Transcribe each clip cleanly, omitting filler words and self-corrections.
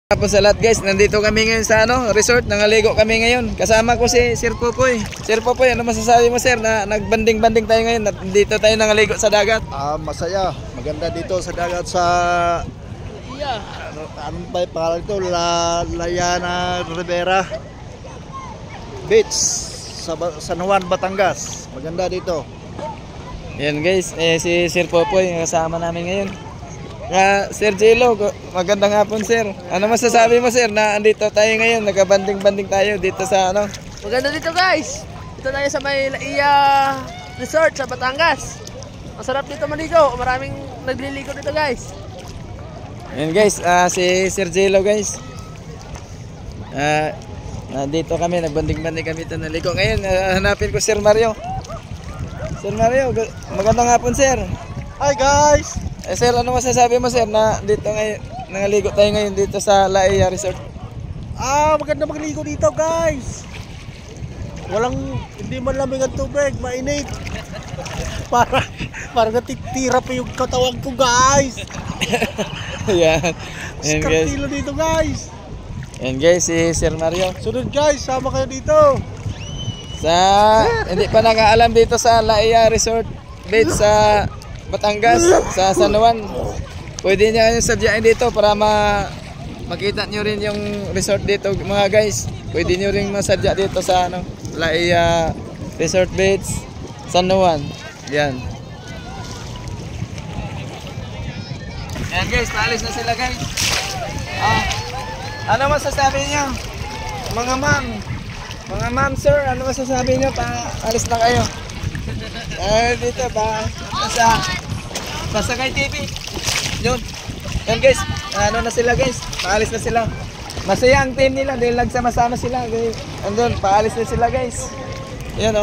Tapos sa lahat guys, nandito kami ngayon sa resort, nangaligo kami ngayon. Kasama ko si Sir Popoy. Sir Popoy, ano masasabi mo sir na nagbanding-banding tayo ngayon at dito tayo nangaligo sa dagat? Masaya, maganda dito sa dagat sa ano ba yung pangalan ito? Layana Rivera Beach sa San Juan, Batangas. Maganda dito. Yan guys, si Sir Popoy kasama namin ngayon. Sir Jello, magandang hapon sir. Ano masasabi mo sir na andito tayo ngayon, nagkabanding-banding tayo dito sa Maganda dito guys. Dito tayo sa may Laia Resort sa Batangas. Masarap dito maligo. Maraming nagliligo dito guys. Yan guys, si Sir Jello guys. Dito kami, nagbanding-banding kami dito naligo. Ngayon, hanapin ko Sir Mario. Sir Mario, magandang hapon sir. Hi guys! Sir, ano masasabi mo sir na dito ngayon, nangaligo tayo ngayon dito sa Laia Resort? Maganda magligo dito guys. Hindi man lamig ang tubig, mainit. Parang natitira pa yung katawan ko guys. Yan. Yan guys. Kilo dito guys. Yan guys, si Sir Mario. Sunod guys, sama kayo dito. Hindi pa nakaalam dito sa Laia Resort Beach sa Batangas, sa San Juan. Pwede nyo sadyain dito para makita nyo rin yung resort dito mga guys. Pwede nyo rin masadya dito sa Laia Resort Beach, San Juan. Yan. Yan guys, paalis na sila guys. Ano masasabi nyo? Mga ma'am sir, ano masasabi nyo? Paalis na kayo. Dito ba sa Sky TV. Yun. Yan guys, ano na sila guys, paalis na sila. Masaya ang team nila dahil nagsama-sama sila. Andun, paalis na sila guys. Yan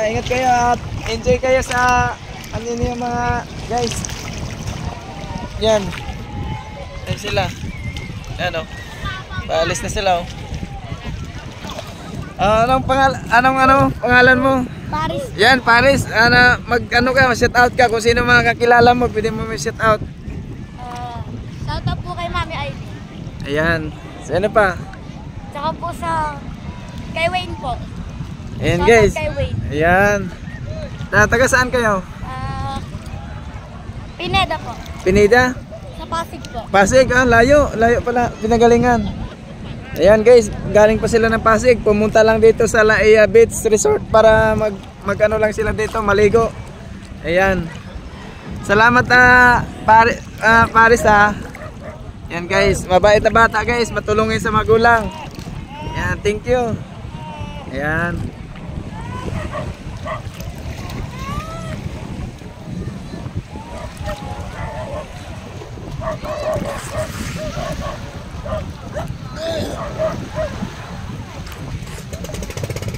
ingat kayo at enjoy kayo sa niyo mga guys. Yan. Yan sila. Yan paalis na sila Anong pangalan mo? Paris. Yan, Paris. Shout out ka kung sino mga kakilala mo, pwede mo may shout out. Shout out po kay Mami Ivy. Ayan. Sino pa? Tsaka po kay Wayne po. Ayan Shout guys. out kay Wayne. Ayan. Taga saan kayo? Pineda po. Pineda? Sa Pasig po. Pasig, layo. Layo pala, pinagalingan. Ayan guys, galing pa sila ng Pasig. Pumunta lang dito sa Laia Beach Resort para mag-ano lang sila dito, maligo. Ayan. Salamat Paris Ayan guys, mabait na bata guys, matulungin sa magulang. Ayan, thank you. Ayan.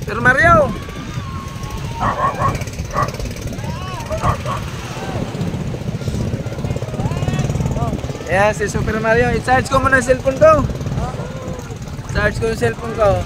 Sir Mario. Ayan si Super Mario. I-charge ko muna yung cellphone ko. Charge ko yung cellphone ko.